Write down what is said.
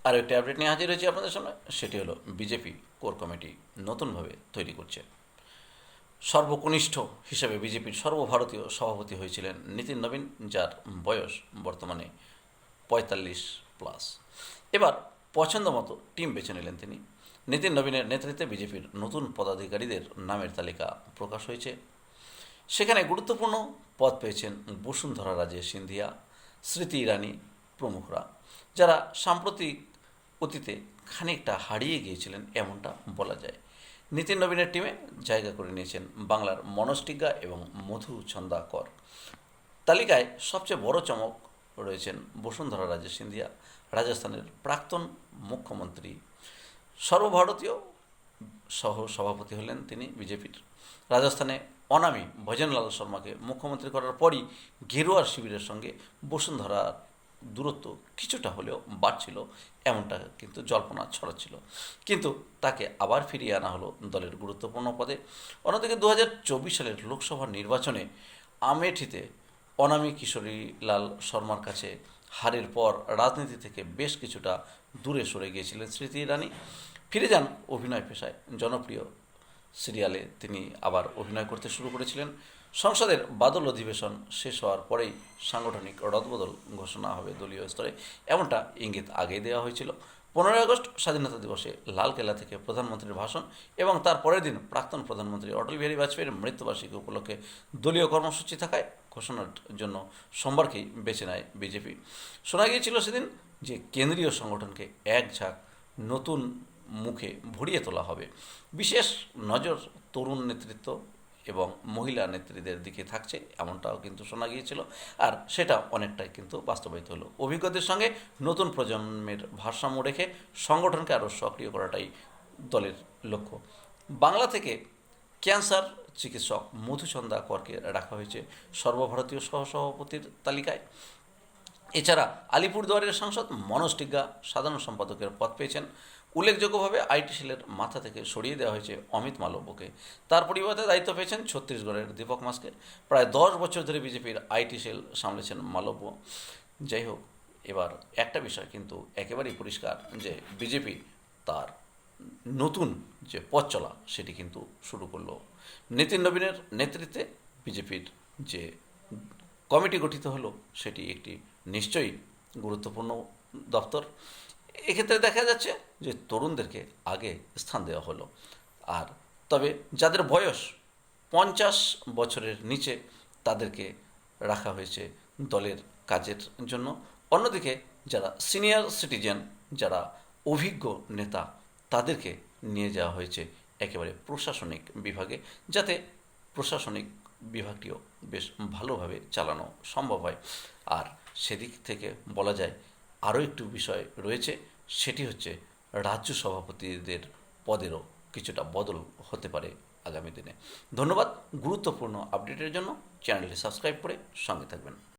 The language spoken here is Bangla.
আর একটি আপডেট নিয়ে হাজির হয়েছে আপনাদের সামনে। সেটি হলো বিজেপি কোর কমিটি নতুনভাবে তৈরি করছে। সর্বকনিষ্ঠ হিসেবে বিজেপির সর্বভারতীয় সভাপতি হয়েছিলেন নীতিন নবীন, যার বয়স বর্তমানে 45+। এবার পছন্দ মতো টিম বেছে নিলেন তিনি। নীতিন নবীনের নেতৃত্বে বিজেপির নতুন পদাধিকারীদের নামের তালিকা প্রকাশ হয়েছে। সেখানে গুরুত্বপূর্ণ পদ পেয়েছেন বসুন্ধরা রাজে সিন্ধিয়া, স্মৃতি ইরানি প্রমুখরা, যারা সাম্প্রতিক অতীতে খানিকটা হারিয়ে গিয়েছিলেন এমনটা বলা যায়। নীতিন নবীনের টিমে জায়গা করে নিয়েছেন বাংলার মনোজ টিগ্গা এবং মধু ছন্দা কর। তালিকায় সবচেয়ে বড় চমক রয়েছেন বসুন্ধরা রাজে সিন্ধিয়া, রাজস্থানের প্রাক্তন মুখ্যমন্ত্রী। সর্বভারতীয় সহ সভাপতি হলেন তিনি বিজেপির। রাজস্থানে অনামী ভজনলাল শর্মাকে মুখ্যমন্ত্রী করার পরই গেরুয়ার শিবিরের সঙ্গে বসুন্ধরার দূরত্ব কিছুটা হলেও বাড়ছিল, এমনটা কিন্তু জল্পনা ছড়াচ্ছিল। কিন্তু তাকে আবার ফিরিয়ে আনা হলো দলের গুরুত্বপূর্ণ পদে। অন্যদিকে 2024 সালের লোকসভা নির্বাচনে আমেঠিতে অনামী কিশোরীলাল শর্মার কাছে হারের পর রাজনীতি থেকে বেশ কিছুটা দূরে সরে গিয়েছিলেন স্মৃতি ইরানি। ফিরে যান অভিনয় পেশায়। জনপ্রিয় সিরিয়ালে তিনি আবার অভিনয় করতে শুরু করেছিলেন। সংসদের বাদল অধিবেশন শেষ হওয়ার পরেই সাংগঠনিক রদবদল ঘোষণা হবে দলীয় স্তরে, এমনটা ইঙ্গিত আগেই দেওয়া হয়েছিল। 15ই আগস্ট স্বাধীনতা দিবসে লালকেল্লা থেকে প্রধানমন্ত্রীর ভাষণ এবং তার পরের দিন প্রাক্তন প্রধানমন্ত্রী অটল বিহারী বাজপেয়ীর মৃত্যুবার্ষিকী উপলক্ষে দলীয় কর্মসূচি থাকায় ঘোষণার জন্য সোমবারকেই বেছে নেয় বিজেপি। শোনা গিয়েছিল সেদিন যে কেন্দ্রীয় সংগঠনকে এক ঝাঁক নতুন মুখে ভরিয়ে তোলা হবে। বিশেষ নজর তরুণ নেতৃত্ব এবং মহিলা নেত্রীদের দিকে থাকছে, এমনটাও কিন্তু শোনা গিয়েছিল। আর সেটা অনেকটাই কিন্তু বাস্তবায়িত হলো। অভিজ্ঞদের সঙ্গে নতুন প্রজন্মের ভারসাম্য রেখে সংগঠনকে আরও সক্রিয় করাটাই দলের লক্ষ্য। বাংলা থেকে ক্যান্সার চিকিৎসক মধুচন্দা করকে রাখা হয়েছে সর্বভারতীয় সহসভাপতির তালিকায়। এছাড়া আলিপুরদুয়ারের সাংসদ মনোজ টিগ্গা সাধারণ সম্পাদকের পদ পেয়েছেন। উল্লেখযোগ্যভাবে আইটি সেলের মাথা থেকে সরিয়ে দেওয়া হয়েছে অমিত মালব্যকে। তার পরিবর্তে দায়িত্ব পেয়েছেন ছত্তিশগড়ের দীপক মাস্কে। প্রায় 10 বছর ধরে বিজেপির আইটি সেল সামলেছেন মালব্য। যাই হোক, এবার একটা বিষয় কিন্তু একেবারেই পরিষ্কার যে বিজেপি তার নতুন যে পথ চলা সেটি কিন্তু শুরু করলো। নীতিন নবীনের নেতৃত্বে বিজেপির যে কমিটি গঠিত হলো সেটি একটি নিশ্চয়ই গুরুত্বপূর্ণ দপ্তর। এক্ষেত্রে দেখা যাচ্ছে যে তরুণদেরকে আগে স্থান দেওয়া হলো। আর তবে যাদের বয়স 50 বছরের নিচে তাদেরকে রাখা হয়েছে দলের কাজের জন্য। অন্যদিকে যারা সিনিয়র সিটিজেন, যারা অভিজ্ঞ নেতা, তাদেরকে নিয়ে যাওয়া হয়েছে একেবারে প্রশাসনিক বিভাগে, যাতে প্রশাসনিক বিভাগটিও বেশ ভালোভাবে চালানো সম্ভব হয়। আর সেদিক থেকে বলা যায় আরও একটু বিষয় রয়েছে, সেটি হচ্ছে রাজ্য সভাপতিদের পদেরও কিছুটা বদল হতে পারে আগামী দিনে। ধন্যবাদ গুরুত্বপূর্ণ আপডেটের জন্য। চ্যানেলটি সাবস্ক্রাইব করে সঙ্গে থাকবেন।